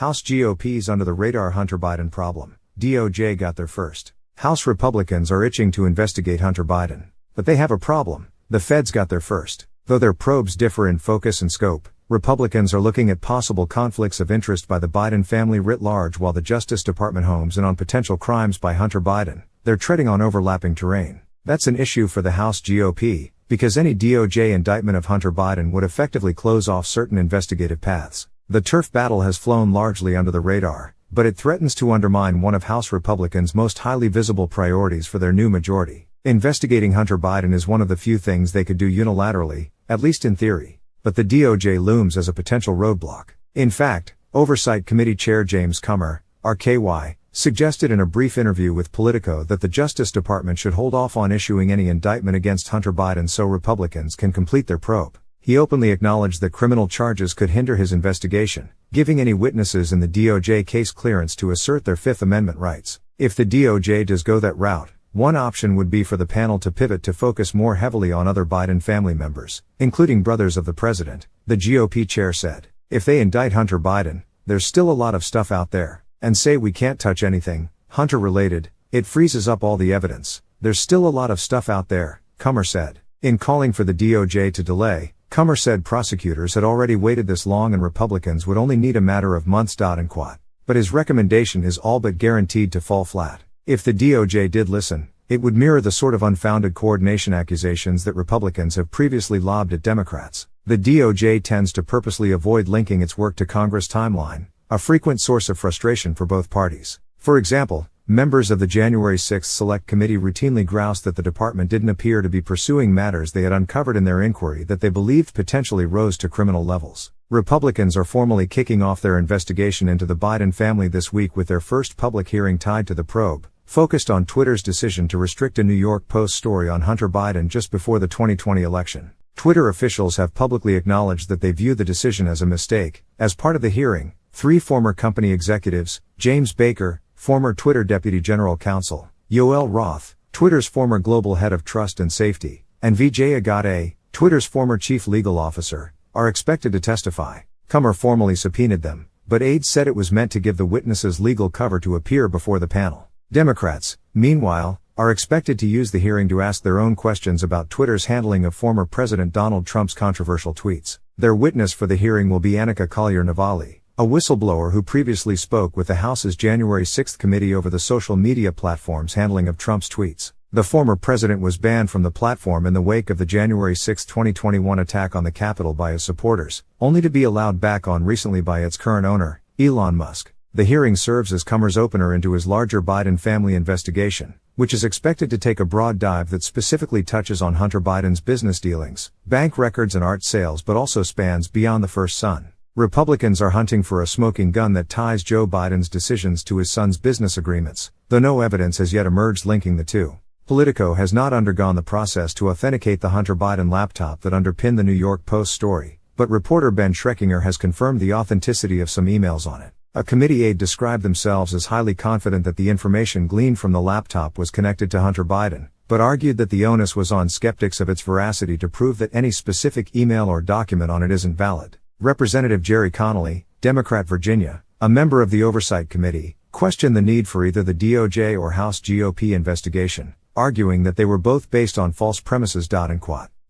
House GOP's under the radar Hunter Biden problem. DOJ got there first. House Republicans are itching to investigate Hunter Biden. But they have a problem. The feds got there first. Though their probes differ in focus and scope, Republicans are looking at possible conflicts of interest by the Biden family writ large, while the Justice Department homes in on potential crimes by Hunter Biden. They're treading on overlapping terrain. That's an issue for the House GOP, because any DOJ indictment of Hunter Biden would effectively close off certain investigative paths. The turf battle has flown largely under the radar, but it threatens to undermine one of House Republicans' most highly visible priorities for their new majority. Investigating Hunter Biden is one of the few things they could do unilaterally, at least in theory. But the DOJ looms as a potential roadblock. In fact, Oversight Committee Chair James Comer, RKY, suggested in a brief interview with Politico that the Justice Department should hold off on issuing any indictment against Hunter Biden so Republicans can complete their probe. He openly acknowledged that criminal charges could hinder his investigation, giving any witnesses in the DOJ case clearance to assert their Fifth Amendment rights. If the DOJ does go that route, one option would be for the panel to pivot to focus more heavily on other Biden family members, including brothers of the president, the GOP chair said. If they indict Hunter Biden, there's still a lot of stuff out there, and say we can't touch anything Hunter-related, it freezes up all the evidence. There's still a lot of stuff out there, Comer said. In calling for the DOJ to delay, Comer said prosecutors had already waited this long and Republicans would only need a matter of months. But his recommendation is all but guaranteed to fall flat. If the DOJ did listen, it would mirror the sort of unfounded coordination accusations that Republicans have previously lobbed at Democrats. The DOJ tends to purposely avoid linking its work to Congress timeline, a frequent source of frustration for both parties. For example, members of the January 6 Select Committee routinely groused that the department didn't appear to be pursuing matters they had uncovered in their inquiry that they believed potentially rose to criminal levels. Republicans are formally kicking off their investigation into the Biden family this week with their first public hearing tied to the probe, focused on Twitter's decision to restrict a New York Post story on Hunter Biden just before the 2020 election. Twitter officials have publicly acknowledged that they view the decision as a mistake. As part of the hearing, 3 former company executives, James Baker, former Twitter Deputy General Counsel, Yoel Roth, Twitter's former Global Head of Trust and Safety, and Vijay Agade, Twitter's former Chief Legal Officer, are expected to testify. Comer formally subpoenaed them, but aides said it was meant to give the witnesses legal cover to appear before the panel. Democrats, meanwhile, are expected to use the hearing to ask their own questions about Twitter's handling of former President Donald Trump's controversial tweets. Their witness for the hearing will be Annika Collier-Navalny, a whistleblower who previously spoke with the House's January 6 committee over the social media platform's handling of Trump's tweets. The former president was banned from the platform in the wake of the January 6, 2021 attack on the Capitol by his supporters, only to be allowed back on recently by its current owner, Elon Musk. The hearing serves as Comer's opener into his larger Biden family investigation, which is expected to take a broad dive that specifically touches on Hunter Biden's business dealings, bank records and art sales, but also spans beyond the first son. Republicans are hunting for a smoking gun that ties Joe Biden's decisions to his son's business agreements, though no evidence has yet emerged linking the two. Politico has not undergone the process to authenticate the Hunter Biden laptop that underpinned the New York Post story, but reporter Ben Schreckinger has confirmed the authenticity of some emails on it. A committee aide described themselves as highly confident that the information gleaned from the laptop was connected to Hunter Biden, but argued that the onus was on skeptics of its veracity to prove that any specific email or document on it isn't valid. Representative Jerry Connolly, Democrat Virginia, a member of the Oversight Committee, questioned the need for either the DOJ or House GOP investigation, arguing that they were both based on false premises.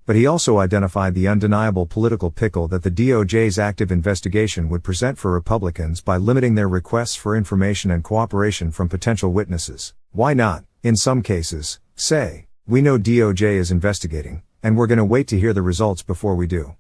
But he also identified the undeniable political pickle that the DOJ's active investigation would present for Republicans by limiting their requests for information and cooperation from potential witnesses. Why not, in some cases, say, "We know DOJ is investigating, and we're going to wait to hear the results before we do."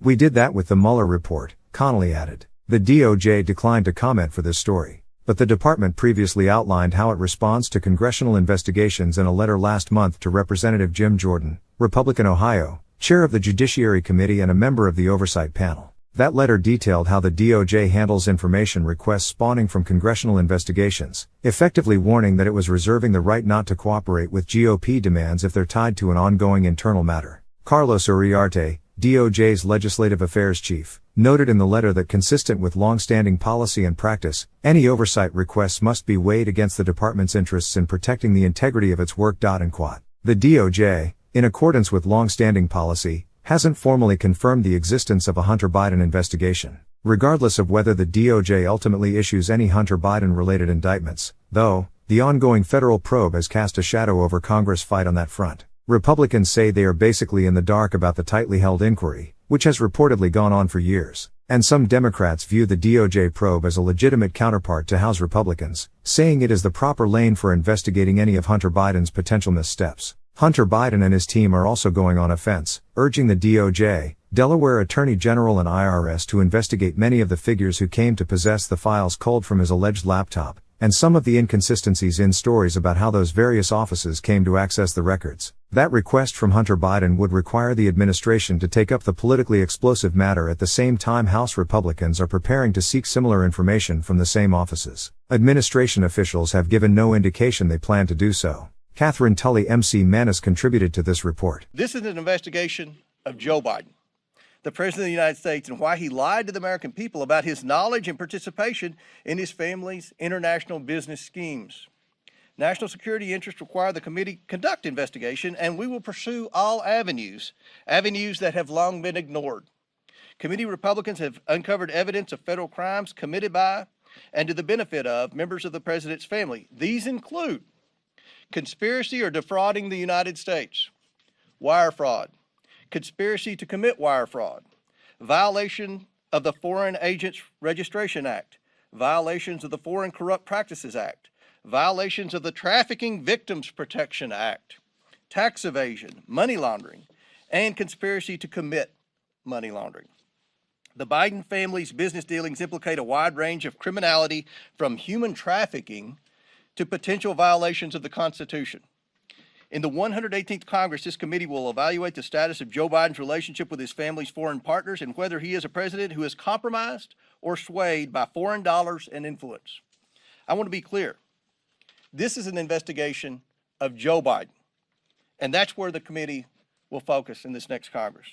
We did that with the Mueller report, Connolly added. The DOJ declined to comment for this story, but the department previously outlined how it responds to congressional investigations in a letter last month to Representative Jim Jordan, Republican Ohio, chair of the Judiciary Committee and a member of the Oversight Panel. That letter detailed how the DOJ handles information requests spawning from congressional investigations, effectively warning that it was reserving the right not to cooperate with GOP demands if they're tied to an ongoing internal matter. Carlos Uriarte, DOJ's legislative affairs chief, noted in the letter that consistent with long-standing policy and practice, any oversight requests must be weighed against the department's interests in protecting the integrity of its work. The DOJ, in accordance with long-standing policy, hasn't formally confirmed the existence of a Hunter Biden investigation. Regardless of whether the DOJ ultimately issues any Hunter Biden-related indictments, though, the ongoing federal probe has cast a shadow over Congress' fight on that front. Republicans say they are basically in the dark about the tightly held inquiry, which has reportedly gone on for years. And some Democrats view the DOJ probe as a legitimate counterpart to House Republicans, saying it is the proper lane for investigating any of Hunter Biden's potential missteps. Hunter Biden and his team are also going on offense, urging the DOJ, Delaware Attorney General and IRS to investigate many of the figures who came to possess the files culled from his alleged laptop, and some of the inconsistencies in stories about how those various offices came to access the records. That request from Hunter Biden would require the administration to take up the politically explosive matter at the same time House Republicans are preparing to seek similar information from the same offices. Administration officials have given no indication they plan to do so. Catherine Tully MC Manis contributed to this report. This is an investigation of Joe Biden, the President of the United States, and why he lied to the American people about his knowledge and participation in his family's international business schemes. National security interests require the committee conduct investigation, and we will pursue all avenues that have long been ignored. Committee Republicans have uncovered evidence of federal crimes committed by and to the benefit of members of the President's family. These include conspiracy or defrauding the United States, wire fraud, conspiracy to commit wire fraud, violation of the Foreign Agents Registration Act, violations of the Foreign Corrupt Practices Act, violations of the Trafficking Victims Protection Act, tax evasion, money laundering, and conspiracy to commit money laundering. The Biden family's business dealings implicate a wide range of criminality, from human trafficking to potential violations of the Constitution. In the 118th Congress, this committee will evaluate the status of Joe Biden's relationship with his family's foreign partners and whether he is a president who is compromised or swayed by foreign dollars and influence. I want to be clear. This is an investigation of Joe Biden, and that's where the committee will focus in this next Congress.